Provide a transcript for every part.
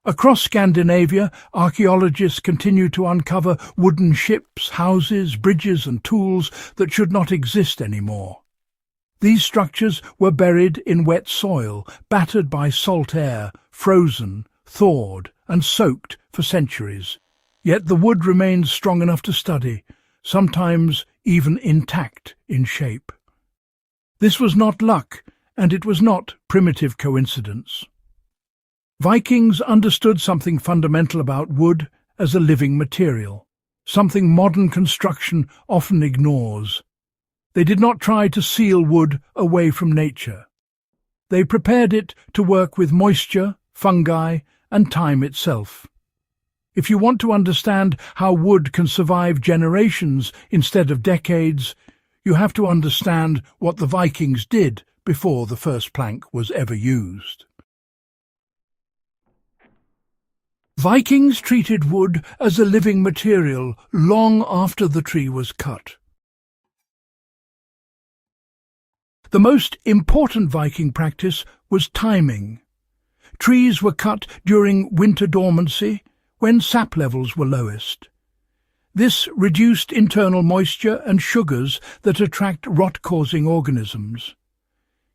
Across Scandinavia, archaeologists continue to uncover wooden ships, houses, bridges and tools that should not exist anymore. These structures were buried in wet soil, battered by salt air, frozen, thawed and soaked for centuries. Yet the wood remains strong enough to study, sometimes even intact in shape. This was not luck, and it was not primitive coincidence. Vikings understood something fundamental about wood as a living material, something modern construction often ignores. They did not try to seal wood away from nature. They prepared it to work with moisture, fungi, and time itself. If you want to understand how wood can survive generations instead of decades, you have to understand what the Vikings did before the first plank was ever used. Vikings treated wood as a living material long after the tree was cut. The most important Viking practice was timing. Trees were cut during winter dormancy, when sap levels were lowest. This reduced internal moisture and sugars that attract rot-causing organisms.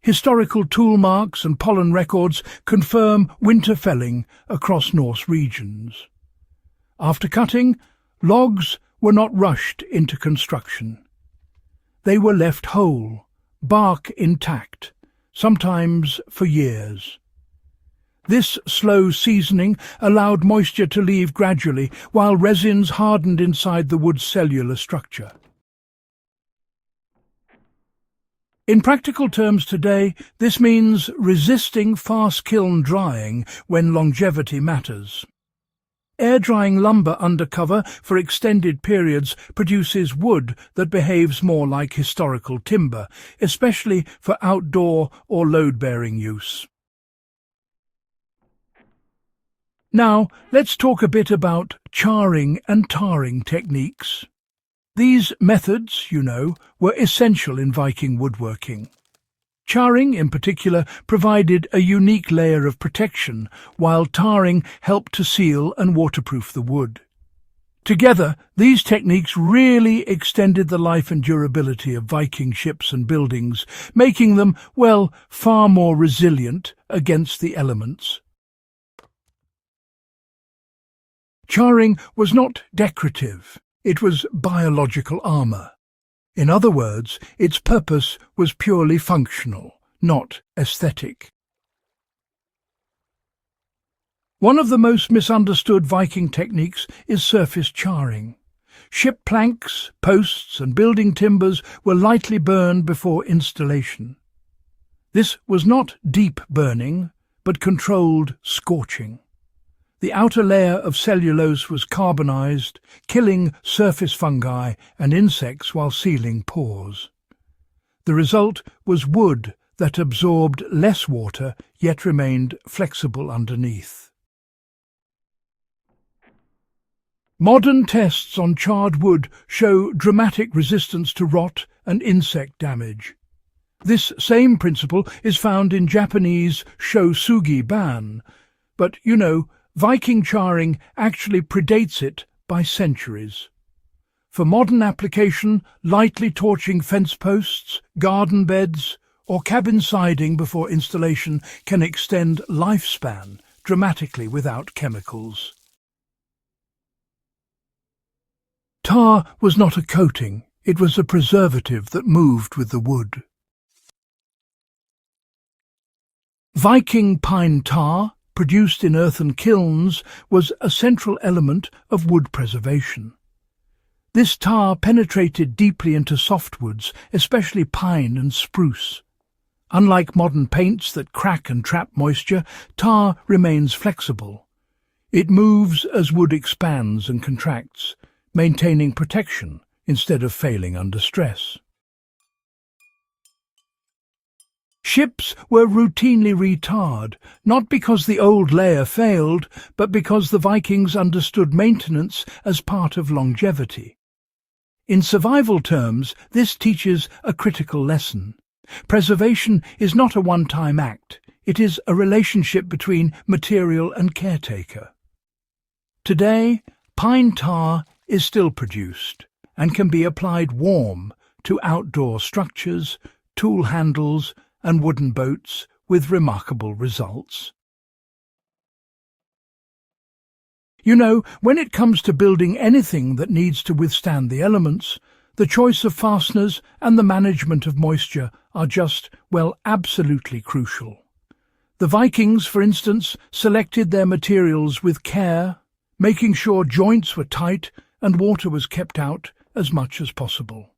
Historical tool marks and pollen records confirm winter felling across Norse regions. After cutting, logs were not rushed into construction. They were left whole, bark intact, sometimes for years. This slow seasoning allowed moisture to leave gradually while resins hardened inside the wood's cellular structure. In practical terms today, this means resisting fast kiln drying when longevity matters. Air-drying lumber under cover for extended periods produces wood that behaves more like historical timber, especially for outdoor or load-bearing use. Now, let's talk a bit about charring and tarring techniques. These methods, were essential in Viking woodworking. Charring, in particular, provided a unique layer of protection, while tarring helped to seal and waterproof the wood. Together, these techniques really extended the life and durability of Viking ships and buildings, making them, far more resilient against the elements. Charring was not decorative, it was biological armor. In other words, its purpose was purely functional, not aesthetic. One of the most misunderstood Viking techniques is surface charring. Ship planks, posts and building timbers were lightly burned before installation. This was not deep burning, but controlled scorching. The outer layer of cellulose was carbonized, killing surface fungi and insects while sealing pores. The result was wood that absorbed less water yet remained flexible underneath. Modern tests on charred wood show dramatic resistance to rot and insect damage. This same principle is found in Japanese shosugi ban, but Viking charring actually predates it by centuries. For modern application, lightly torching fence posts, garden beds, or cabin siding before installation can extend lifespan dramatically without chemicals. Tar was not a coating, it was a preservative that moved with the wood. Viking pine tar, produced in earthen kilns, was a central element of wood preservation. This tar penetrated deeply into softwoods, especially pine and spruce. Unlike modern paints that crack and trap moisture, tar remains flexible. It moves as wood expands and contracts, maintaining protection instead of failing under stress. Ships were routinely retarred, not because the old layer failed, but because the Vikings understood maintenance as part of longevity. In survival terms, this teaches a critical lesson. Preservation is not a one-time act, it is a relationship between material and caretaker. Today, pine tar is still produced and can be applied warm to outdoor structures, tool handles and wooden boats with remarkable results. You know, when it comes to building anything that needs to withstand the elements, the choice of fasteners and the management of moisture are just, well, absolutely crucial. The Vikings, for instance, selected their materials with care, making sure joints were tight and water was kept out as much as possible.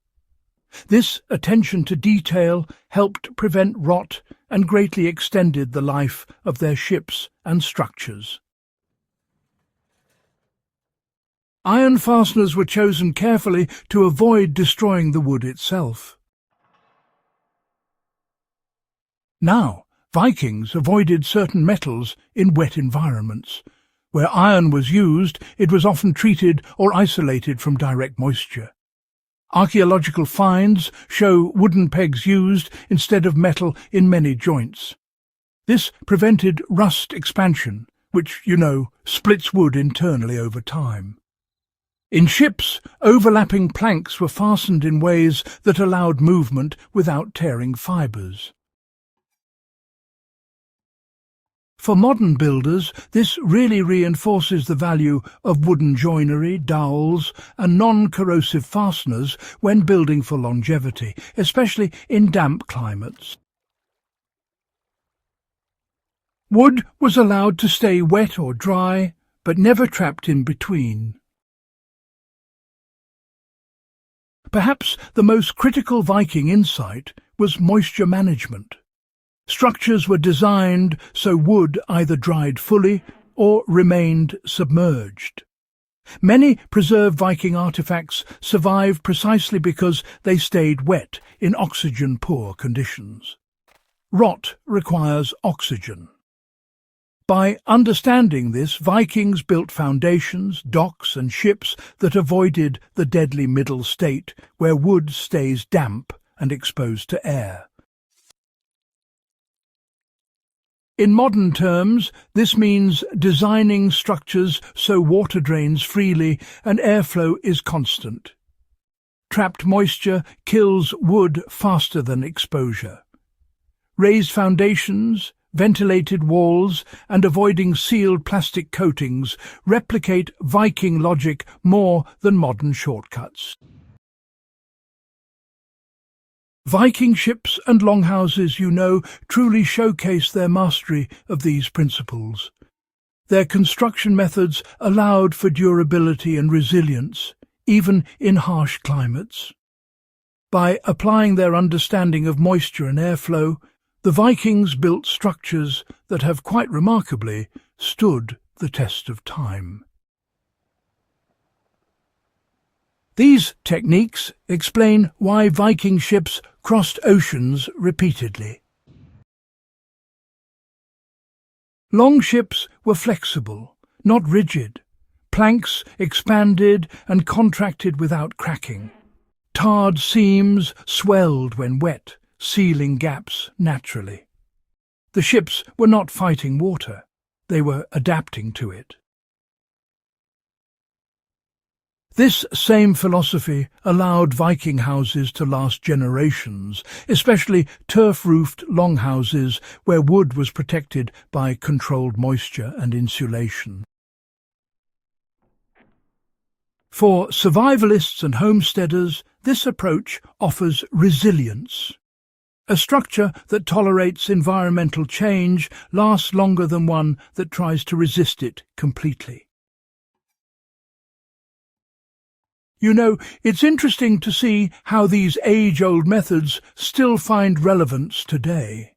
This attention to detail helped prevent rot and greatly extended the life of their ships and structures. Iron fasteners were chosen carefully to avoid destroying the wood itself. Now, Vikings avoided certain metals in wet environments. Where iron was used, it was often treated or isolated from direct moisture. Archaeological finds show wooden pegs used instead of metal in many joints. This prevented rust expansion, which, you know, splits wood internally over time. In ships, overlapping planks were fastened in ways that allowed movement without tearing fibres. For modern builders, this really reinforces the value of wooden joinery, dowels and non-corrosive fasteners when building for longevity, especially in damp climates. Wood was allowed to stay wet or dry, but never trapped in between. Perhaps the most critical Viking insight was moisture management. Structures were designed so wood either dried fully or remained submerged. Many preserved Viking artifacts survived precisely because they stayed wet in oxygen-poor conditions. Rot requires oxygen. By understanding this, Vikings built foundations, docks and ships that avoided the deadly middle state where wood stays damp and exposed to air. In modern terms, this means designing structures so water drains freely and airflow is constant. Trapped moisture kills wood faster than exposure. Raised foundations, ventilated walls, and avoiding sealed plastic coatings replicate Viking logic more than modern shortcuts. Viking ships and longhouses, you know, truly showcase their mastery of these principles. Their construction methods allowed for durability and resilience, even in harsh climates. By applying their understanding of moisture and airflow, the Vikings built structures that have quite remarkably stood the test of time. These techniques explain why Viking ships crossed oceans repeatedly. Long ships were flexible, not rigid. Planks expanded and contracted without cracking. Tarred seams swelled when wet, sealing gaps naturally. The ships were not fighting water, they were adapting to it. This same philosophy allowed Viking houses to last generations, especially turf-roofed longhouses where wood was protected by controlled moisture and insulation. For survivalists and homesteaders, this approach offers resilience. A structure that tolerates environmental change lasts longer than one that tries to resist it completely. You know, it's interesting to see how these age-old methods still find relevance today.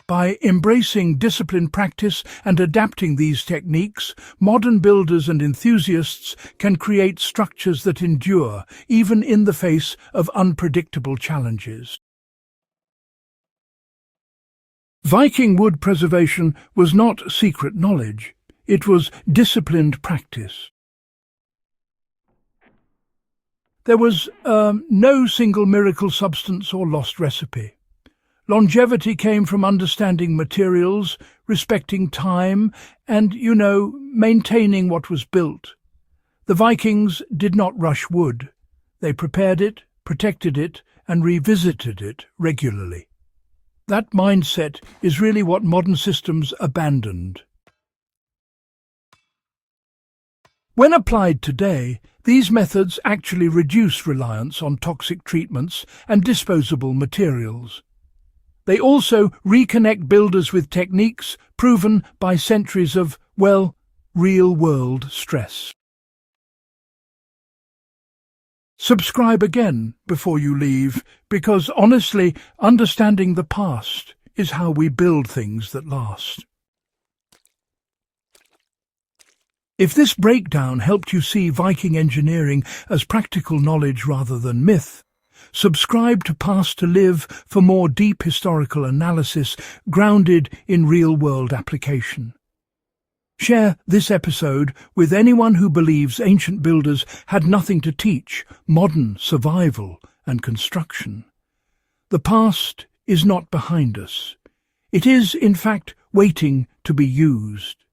By embracing disciplined practice and adapting these techniques, modern builders and enthusiasts can create structures that endure, even in the face of unpredictable challenges. Viking wood preservation was not secret knowledge, it was disciplined practice. There was no single miracle substance or lost recipe. Longevity came from understanding materials, respecting time, and, maintaining what was built. The Vikings did not rush wood. They prepared it, protected it, and revisited it regularly. That mindset is really what modern systems abandoned. When applied today, these methods actually reduce reliance on toxic treatments and disposable materials. They also reconnect builders with techniques proven by centuries of, real-world stress. Subscribe again before you leave, because honestly, understanding the past is how we build things that last. If this breakdown helped you see Viking engineering as practical knowledge rather than myth, subscribe to Past to Live for more deep historical analysis grounded in real-world application. Share this episode with anyone who believes ancient builders had nothing to teach modern survival and construction. The past is not behind us. It is, in fact, waiting to be used.